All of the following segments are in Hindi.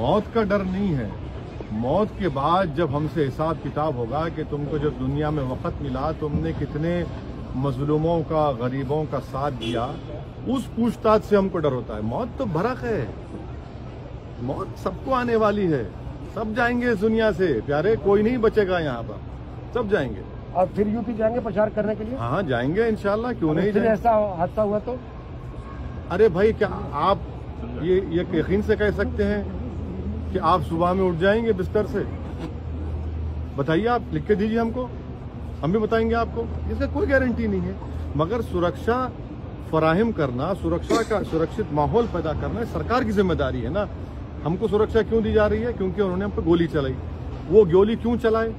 मौत का डर नहीं है। मौत के बाद जब हमसे हिसाब किताब होगा कि तुमको जब दुनिया में वक्त मिला तुमने कितने मजलूमों का, गरीबों का साथ दिया, उस पूछताछ से हमको डर होता है। मौत तो भरक है, मौत सबको आने वाली है, सब जाएंगे इस दुनिया से प्यारे, कोई नहीं बचेगा यहाँ पर, सब जाएंगे। और फिर यूपी जाएंगे प्रचार करने के लिए? हाँ जाएंगे इंशाल्लाह, क्यों नहीं जाएंगे। ऐसा हादसा हुआ तो? अरे भाई, क्या आप ये यकीन से कह सकते हैं कि आप सुबह में उठ जाएंगे बिस्तर से? बताइए, आप लिख के दीजिए हमको, हम भी बताएंगे आपको। इसका कोई गारंटी नहीं है, मगर सुरक्षा फराहम करना, सुरक्षा का सुरक्षित माहौल पैदा करना सरकार की जिम्मेदारी है ना। हमको सुरक्षा क्यों दी जा रही है? क्योंकि उन्होंने हम पर गोली चलाई। वो गोली क्यों चलाए?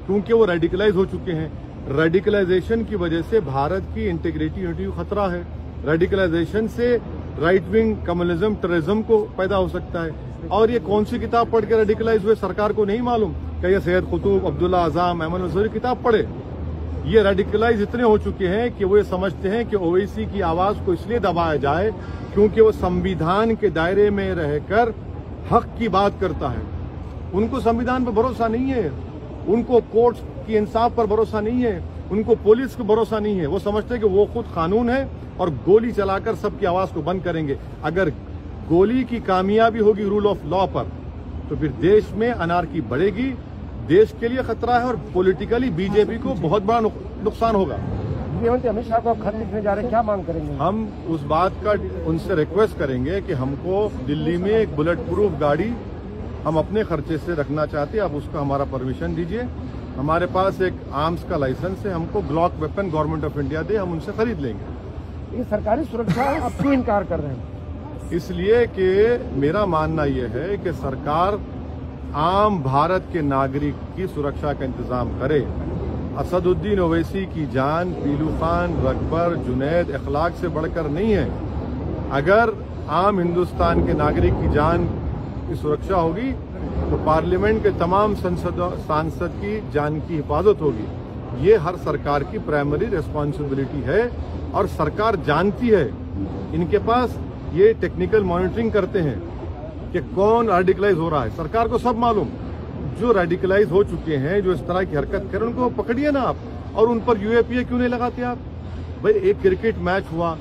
क्योंकि वो रेडिकलाइज हो चुके हैं। रेडिकलाइजेशन की वजह से भारत की इंटीग्रिटी यूनिटी को खतरा है। रेडिकलाइजेशन से राइट विंग कम्युनिज्म, टेररिज्म को पैदा हो सकता है। और ये कौन सी किताब पढ़ के रेडिकलाइज हुए सरकार को नहीं मालूम? क्या ये सैयद कुतुब, अब्दुल्ला आजम, अहमद मंसूरी किताब पढ़े? ये रेडिकलाइज इतने हो चुके हैं कि वो ये समझते हैं कि ओवैसी की आवाज को इसलिए दबाया जाए क्योंकि वो संविधान के दायरे में रहकर हक की बात करता है। उनको संविधान पर भरोसा नहीं है, उनको कोर्ट की इंसाफ पर भरोसा नहीं है, उनको पुलिस को भरोसा नहीं है। वो समझते हैं कि वो खुद कानून है और गोली चलाकर सबकी आवाज को बंद करेंगे। अगर गोली की कामयाबी होगी रूल ऑफ लॉ पर, तो फिर देश में अनार्की बढ़ेगी, देश के लिए खतरा है और पॉलिटिकली बीजेपी को बहुत बड़ा नुकसान होगा। गृहमंत्री अमित शाह को खत लिखने जा रहे हैं, क्या मांग करेंगे? हम उस बात का उनसे रिक्वेस्ट करेंगे कि हमको दिल्ली में एक बुलेट प्रूफ गाड़ी हम अपने खर्चे से रखना चाहते हैं, आप उसका हमारा परमिशन दीजिए। हमारे पास एक आर्म्स का लाइसेंस है, हमको Glock weapon government of India दे, हम उनसे खरीद लेंगे। ये सरकारी सुरक्षा आप क्यों इनकार कर रहे हैं? इसलिए कि मेरा मानना यह है कि सरकार आम भारत के नागरिक की सुरक्षा का इंतजाम करे। असदुद्दीन ओवैसी की जान पीलू खान, रकबर, जुनैद अखलाक से बढ़कर नहीं है। अगर आम हिंदुस्तान के नागरिक की जान की सुरक्षा होगी तो पार्लियामेंट के तमाम सांसद की जान की हिफाजत होगी। ये हर सरकार की प्राइमरी रिस्पॉन्सिबिलिटी है और सरकार जानती है, इनके पास ये टेक्निकल मॉनिटरिंग करते हैं कि कौन रेडिकलाइज हो रहा है। सरकार को सब मालूम, जो रेडिकलाइज हो चुके हैं, जो इस तरह की हरकत करें, उनको पकड़िए ना आप। और उन पर यूएपीए क्यों नहीं लगाते आप? भाई, एक क्रिकेट मैच हुआ,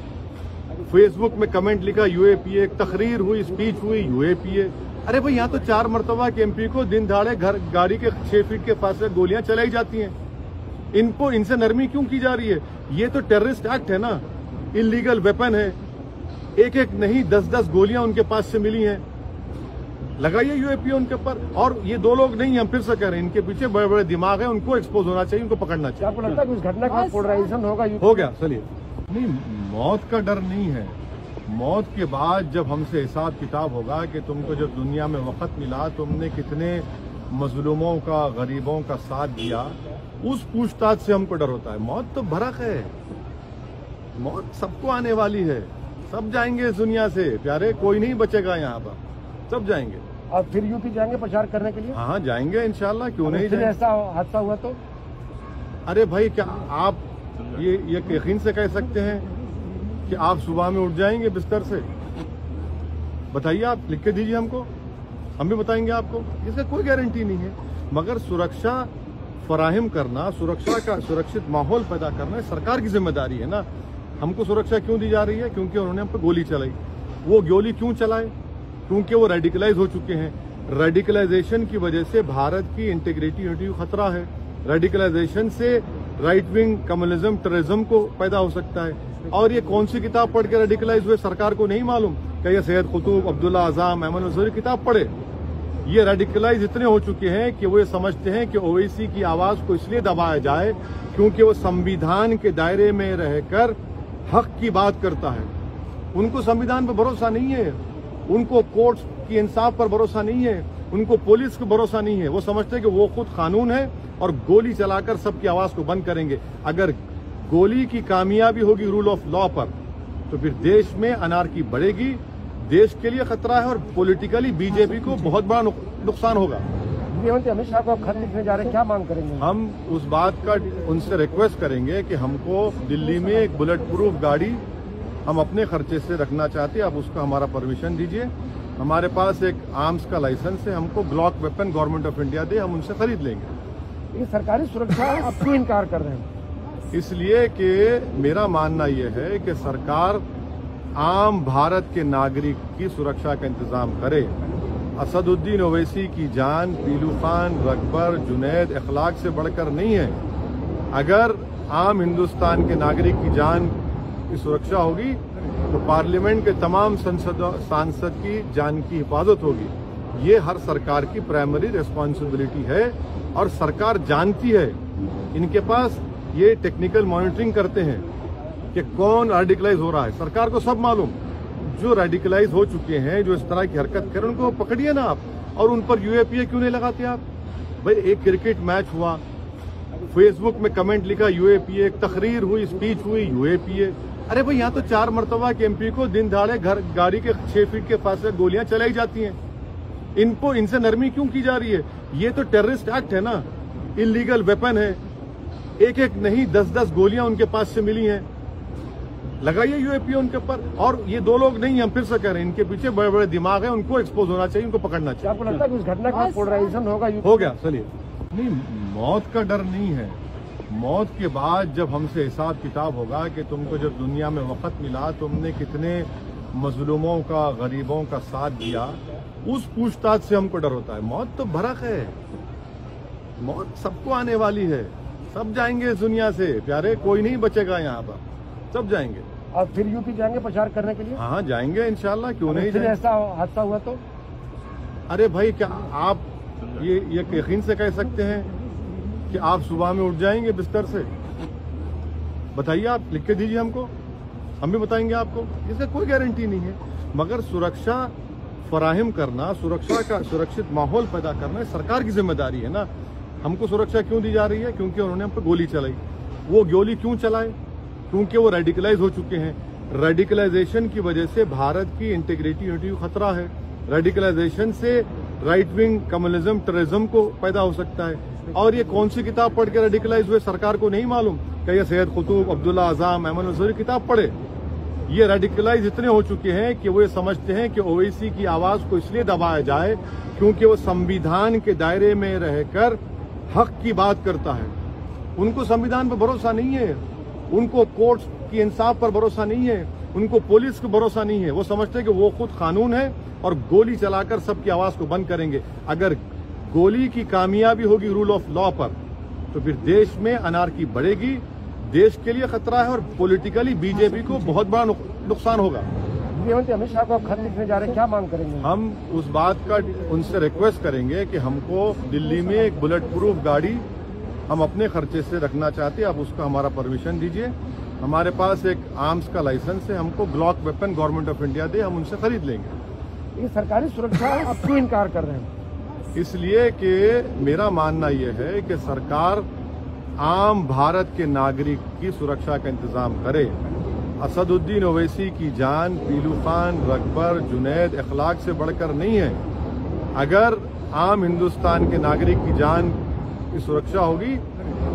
फेसबुक में कमेंट लिखा यूएपीए, एक तकरीर हुई, स्पीच हुई, यूएपीए। अरे भाई, यहाँ तो 4 मरतबा के एमपी को दिन दहाड़े गाड़ी के 6 फीट के फासले गोलियां चलाई जाती हैं। इनको इनसे नरमी क्यों की जा रही है? ये तो टेररिस्ट एक्ट है ना, इलीगल वेपन है। एक एक नहीं 10-10 गोलियां उनके पास से मिली हैं। लगाइए यूएपीए उनके ऊपर। और ये 2 लोग नहीं, हम फिर से कह रहे हैं, इनके पीछे बड़े बड़े दिमाग है, उनको एक्सपोज होना चाहिए, उनको पकड़ना चाहिए। आपको लगता है कि उस घटना का पोलराइजेशन होगा? हो गया, चलिए। नहीं, मौत का डर नहीं है। मौत के बाद जब हमसे हिसाब किताब होगा कि तुमको जब दुनिया में वक्त मिला तुमने कितने मजलूमों का, गरीबों का साथ दिया, उस पूछताछ से हमको डर होता है। मौत तो भरक है, मौत सबको आने वाली है, सब जाएंगे इस दुनिया से प्यारे, कोई नहीं बचेगा यहाँ पर, सब जाएंगे। और फिर यूपी जाएंगे प्रचार करने के लिए? हाँ जाएंगे इंशाल्लाह, क्यों नहीं जाएंगे। ऐसा हादसा हुआ तो? अरे भाई, क्या आप ये यकीन से कह सकते हैं कि आप सुबह में उठ जाएंगे बिस्तर से? बताइए, आप लिख के दीजिए हमको, हम भी बताएंगे आपको। इसका कोई गारंटी नहीं है, मगर सुरक्षा फराहम करना, सुरक्षा का सुरक्षित माहौल पैदा करना सरकार की जिम्मेदारी है ना। हमको सुरक्षा क्यों दी जा रही है? क्योंकि उन्होंने हम पर गोली चलाई। वो गोली क्यों चलाए? क्योंकि वो रेडिकलाइज हो चुके हैं। रेडिकलाइजेशन की वजह से भारत की इंटीग्रिटी यूनिटी को खतरा है। रेडिकलाइजेशन से राइट विंग कम्युनिज्म, टेररिज्म को पैदा हो सकता है। और ये कौन सी किताब पढ़ के रेडिकलाइज हुए सरकार को नहीं मालूम? क्या ये सैयद कुतुब, अब्दुल्ला आजम, अहमद मंसूरी किताब पढ़े? ये रेडिकलाइज इतने हो चुके हैं कि वो ये समझते हैं कि ओवैसी की आवाज को इसलिए दबाया जाए क्योंकि वो संविधान के दायरे में रहकर हक की बात करता है। उनको संविधान पर भरोसा नहीं है, उनको कोर्ट की इंसाफ पर भरोसा नहीं है, उनको पुलिस को भरोसा नहीं है। वो समझते हैं कि वो खुद कानून है और गोली चलाकर सबकी आवाज को बंद करेंगे। अगर गोली की कामयाबी होगी रूल ऑफ लॉ पर, तो फिर देश में अनार्की बढ़ेगी, देश के लिए खतरा है और पॉलिटिकली बीजेपी को बहुत बड़ा नुकसान होगा। गृहमंत्री अमित शाह को खत लिखने जा रहे हैं, क्या मांग करेंगे? हम उस बात का उनसे रिक्वेस्ट करेंगे कि हमको दिल्ली में एक बुलेट प्रूफ गाड़ी हम अपने खर्चे से रखना चाहते हैं, आप उसका हमारा परमिशन दीजिए। हमारे पास एक आर्म्स का लाइसेंस है, हमको Glock weapon government of India दे, हम उनसे खरीद लेंगे। ये सरकारी सुरक्षा है, आप क्यों इनकार कर रहे हैं? इसलिए कि मेरा मानना यह है कि सरकार आम भारत के नागरिक की सुरक्षा का इंतजाम करे। असदुद्दीन ओवैसी की जान पीलू खान, रकबर, जुनैद अखलाक से बढ़कर नहीं है। अगर आम हिंदुस्तान के नागरिक की जान की सुरक्षा होगी तो पार्लियामेंट के तमाम सांसद की जान की हिफाजत होगी। ये हर सरकार की प्राइमरी रिस्पॉन्सिबिलिटी है और सरकार जानती है। इनके पास ये टेक्निकल मॉनिटरिंग करते हैं कि कौन रेडिकलाइज हो रहा है, सरकार को सब मालूम। जो रेडिकलाइज हो चुके हैं, जो इस तरह की हरकत करें, उनको पकड़िए ना आप, और उन पर यूएपीए क्यों नहीं लगाते आप? भाई एक क्रिकेट मैच हुआ, फेसबुक में कमेंट लिखा यूएपीए, एक तकरीर हुई, स्पीच हुई, यूएपीए। अरे भाई यहाँ तो 4 मरतबा के एमपी को दिन दहाड़े गाड़ी के 6 फीट के फासले गोलियां चलाई जाती हैं। इनसे नरमी क्यों की जा रही है? ये तो टेररिस्ट एक्ट है ना, इलीगल वेपन है। एक एक नहीं 10-10 गोलियां उनके पास से मिली हैं। लगाइए यूएपीए उनके ऊपर। और ये 2 लोग नहीं, हम फिर से कह रहे हैं, इनके पीछे बड़े बड़े दिमाग है, उनको एक्सपोज होना चाहिए, उनको पकड़ना चाहिए। आपको लगता है कि उस घटना के बाद पोलराइजेशन होगा? हो गया, चलिए। नहीं, मौत का डर नहीं है। मौत के बाद जब हमसे हिसाब किताब होगा कि तुमको जब दुनिया में वक्त मिला, तुमने कितने मजलूमों का, गरीबों का साथ दिया, उस पूछताछ से हमको डर होता है। मौत तो भरक है, मौत सबको आने वाली है, सब जाएंगे इस दुनिया से प्यारे, कोई नहीं बचेगा यहाँ पर, सब जाएंगे। आप फिर यूपी जाएंगे प्रचार करने के लिए? हाँ जाएंगे इंशाल्लाह, क्यों नहीं फिर जाएंगे। ऐसा हादसा हुआ तो? अरे भाई क्या आप ये यकीन से कह सकते हैं कि आप सुबह में उठ जाएंगे बिस्तर से? बताइए, आप लिख के दीजिए हमको, हम भी बताएंगे आपको। इसका कोई गारंटी नहीं है, मगर सुरक्षा फराहम करना, सुरक्षित माहौल पैदा करना सरकार की जिम्मेदारी है ना। हमको सुरक्षा क्यों दी जा रही है? क्योंकि उन्होंने हम पर गोली चलाई। वो गोली क्यों चलाए? क्योंकि वो रेडिकलाइज हो चुके हैं। रेडिकलाइजेशन की वजह से भारत की इंटीग्रिटी, यूनिटी को खतरा है। रेडिकलाइजेशन से राइट विंग कम्युनिज्म, टेररिज्म को पैदा हो सकता है। और ये कौन सी किताब पढ़ के रेडिकलाइज हुए, सरकार को नहीं मालूम? क्या ये सैयद कुतुब, अब्दुल्ला आजम, अहमद नजरी किताब पढ़े? ये रेडिकलाइज इतने हो चुके हैं कि वो ये समझते हैं कि ओवैसी की आवाज को इसलिए दबाया जाए क्योंकि वो संविधान के दायरे में रहकर हक की बात करता है। उनको संविधान पर भरोसा नहीं है, उनको कोर्ट की इंसाफ पर भरोसा नहीं है, उनको पुलिस पर भरोसा नहीं है। वो समझते हैं कि वो खुद कानून है और गोली चलाकर सबकी आवाज को बंद करेंगे। अगर गोली की कामयाबी होगी रूल ऑफ लॉ पर, तो फिर देश में अनार्की बढ़ेगी, देश के लिए खतरा है और पॉलिटिकली बीजेपी को बहुत बड़ा नुकसान होगा। गृहमंत्री अमित शाह को आप खत लिखने जा रहे हैं, क्या मांग करेंगे? हम उस बात का उनसे रिक्वेस्ट करेंगे कि हमको दिल्ली में एक बुलेट प्रूफ गाड़ी हम अपने खर्चे से रखना चाहते हैं, आप उसका हमारा परमिशन दीजिए। हमारे पास एक आर्म्स का लाइसेंस है, हमको Glock weapon government of India दे, हम उनसे खरीद लेंगे। ये सरकारी सुरक्षा है, आप क्यों इनकार कर रहे हैं? इसलिए कि मेरा मानना यह है कि सरकार आम भारत के नागरिक की सुरक्षा का इंतजाम करे। असदुद्दीन ओवैसी की जान पीलू खान, रकबर, जुनैद अखलाक से बढ़कर नहीं है। अगर आम हिंदुस्तान के नागरिक की जान की सुरक्षा होगी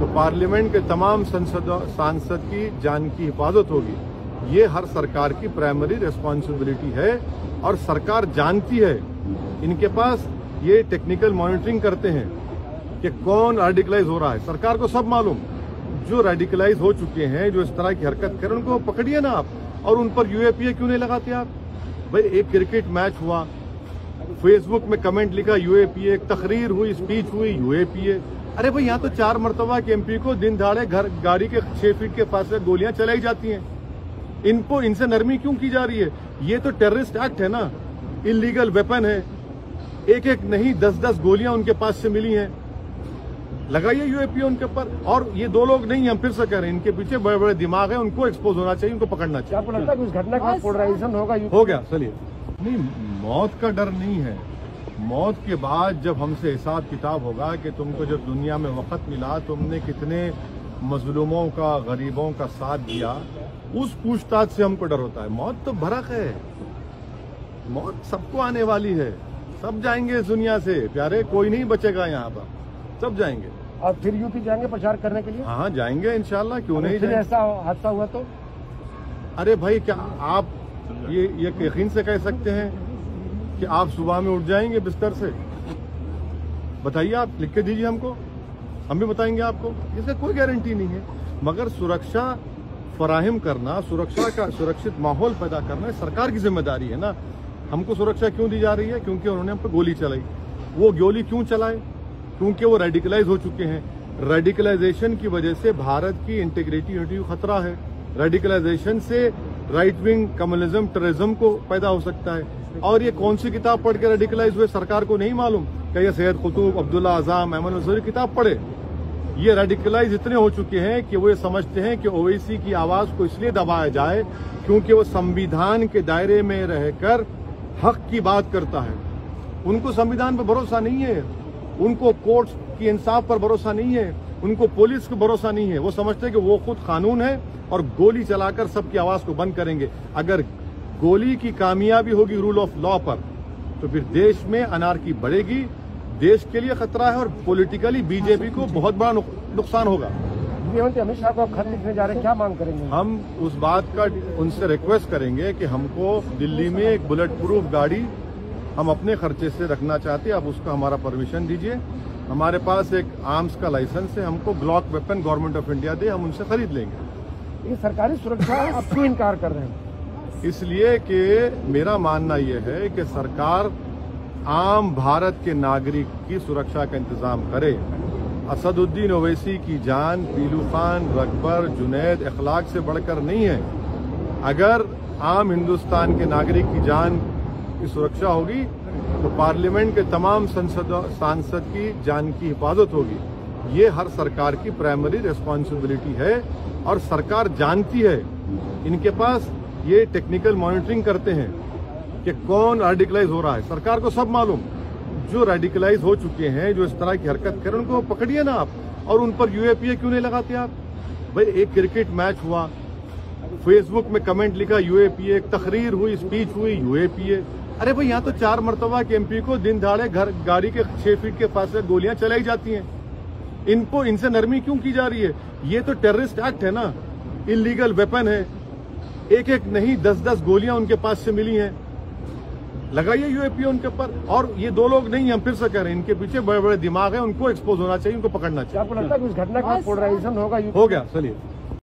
तो पार्लियामेंट के तमाम सांसद की जान की हिफाजत होगी। ये हर सरकार की प्राइमरी रिस्पॉन्सिबिलिटी है और सरकार जानती है। इनके पास ये टेक्निकल मॉनिटरिंग करते हैं कि कौन रेडिकलाइज हो रहा है, सरकार को सब मालूम। जो रेडिकलाइज हो चुके हैं, जो इस तरह की हरकत करें, उनको पकड़िए ना आप, और उन पर यूएपीए क्यों नहीं लगाते आप? भाई एक क्रिकेट मैच हुआ, फेसबुक में कमेंट लिखा यूएपीए, एक तकरीर हुई, स्पीच हुई, यूएपीए। अरे भाई यहाँ तो 4 मरतबा के एमपी को दिन दहाड़े गाड़ी के 6 फीट के फासले गोलियां चलाई जाती हैं। इनसे नरमी क्यों की जा रही है? ये तो टेररिस्ट एक्ट है ना, इलीगल वेपन है। एक एक नहीं 10-10 गोलियां उनके पास से मिली हैं। लगाइए यूएपीए उनके ऊपर। और ये 2 लोग नहीं, हम फिर से कह रहे हैं, इनके पीछे बड़े बड़े दिमाग है, उनको एक्सपोज होना चाहिए, उनको पकड़ना चाहिए। आपको लगता है कि उस घटना के बाद पोलराइजेशन होगा? हो गया, चलिए। नहीं, मौत का डर नहीं है। मौत के बाद जब हमसे हिसाब किताब होगा कि तुमको जब दुनिया में वक्त मिला, तुमने कितने मजलूमों का, गरीबों का साथ दिया, उस पूछताछ से हमको डर होता है। मौत तो भरक है, मौत सबको आने वाली है, सब जाएंगे इस दुनिया से प्यारे, कोई नहीं बचेगा यहाँ पर, सब जाएंगे। आप फिर यूपी जाएंगे प्रचार करने के लिए? हाँ जाएंगे इंशाल्लाह, क्यों नहीं फिर जाएंगे। ऐसा हादसा हुआ तो? अरे भाई क्या आप ये यकीन से कह सकते हैं कि कि आप सुबह में उठ जाएंगे बिस्तर से? बताइए, आप लिख के दीजिए हमको, हम भी बताएंगे आपको। इसका कोई गारंटी नहीं है, मगर सुरक्षा फराहम करना, सुरक्षित माहौल पैदा करना सरकार की जिम्मेदारी है ना। हमको सुरक्षा क्यों दी जा रही है? क्योंकि उन्होंने हम पे गोली चलाई। वो गोली क्यों चलाए? क्योंकि वो रेडिकलाइज हो चुके हैं। रेडिकलाइजेशन की वजह से भारत की इंटीग्रिटी यूनिटी को खतरा है। रेडिकलाइजेशन से राइट विंग कम्युनिज्म, टेररिज्म को पैदा हो सकता है। और ये कौन सी किताब पढ़ के रेडिकलाइज हुए सरकार को नहीं मालूम? क्या ये सैयद कुतुब, अब्दुल्ला आजम, अहमद नजरी किताब पढ़े? ये रेडिकलाइज इतने हो चुके हैं कि वो ये समझते हैं कि ओवैसी की आवाज को इसलिए दबाया जाए क्योंकि वो संविधान के दायरे में रहकर हक की बात करता है। उनको संविधान पर भरोसा नहीं है, उनको कोर्ट्स की इंसाफ पर भरोसा नहीं है, उनको पुलिस पर भरोसा नहीं है। वो समझते हैं कि वो खुद कानून है और गोली चलाकर सबकी आवाज को बंद करेंगे। अगर गोली की कामयाबी होगी रूल ऑफ लॉ पर, तो फिर देश में अनार्की बढ़ेगी, देश के लिए खतरा है और पॉलिटिकली बीजेपी को बहुत बड़ा नुकसान होगा। गृहमंत्री अमित शाह को खत लिखने जा रहे हैं, क्या मांग करेंगे? हम उस बात का उनसे रिक्वेस्ट करेंगे कि हमको दिल्ली में एक बुलेट प्रूफ गाड़ी हम अपने खर्चे से रखना चाहते हैं, आप उसका हमारा परमिशन दीजिए। हमारे पास एक आर्म्स का लाइसेंस है, हमको Glock weapon government of India दे, हम उनसे खरीद लेंगे। ये सरकारी सुरक्षा आप क्यों इनकार कर रहे हैं? इसलिए कि मेरा मानना यह है कि सरकार आम भारत के नागरिक की सुरक्षा का इंतजाम करे। असदुद्दीन ओवैसी की जान पीलू खान, रकबर, जुनैद अखलाक से बढ़कर नहीं है। अगर आम हिंदुस्तान के नागरिक की जान की सुरक्षा होगी तो पार्लियामेंट के तमाम सांसद की जान की हिफाजत होगी। ये हर सरकार की प्राइमरी रिस्पॉन्सिबिलिटी है और सरकार जानती है, इनके पास ये टेक्निकल मॉनिटरिंग करते हैं कि कौन रेडिकलाइज हो रहा है। सरकार को सब मालूम। जो रेडिकलाइज हो चुके हैं, जो इस तरह की हरकत करें, उनको पकड़िए ना आप, और उन पर यूएपीए क्यों नहीं लगाते आप? भाई एक क्रिकेट मैच हुआ, फेसबुक में कमेंट लिखा यूएपीए, एक तकरीर हुई, स्पीच हुई, यूएपीए। अरे भाई यहाँ तो 4 मरतबा के एमपी को दिन दहाड़े गाड़ी के 6 फीट के फासले गोलियां चलाई जाती हैं। इनको इनसे नरमी क्यों की जा रही है? ये तो टेररिस्ट एक्ट है ना, इलीगल वेपन है। एक एक नहीं 10-10 गोलियां उनके पास से मिली हैं। लगाइए यूएपीए उनके ऊपर। और ये 2 लोग नहीं, हम फिर से कह रहे हैं, इनके पीछे बड़े बड़े दिमाग है, उनको एक्सपोज होना चाहिए, उनको पकड़ना चाहिए। आपको लगता है कि इस घटना के बाद पोलराइजेशन होगा? हो गया, चलिए।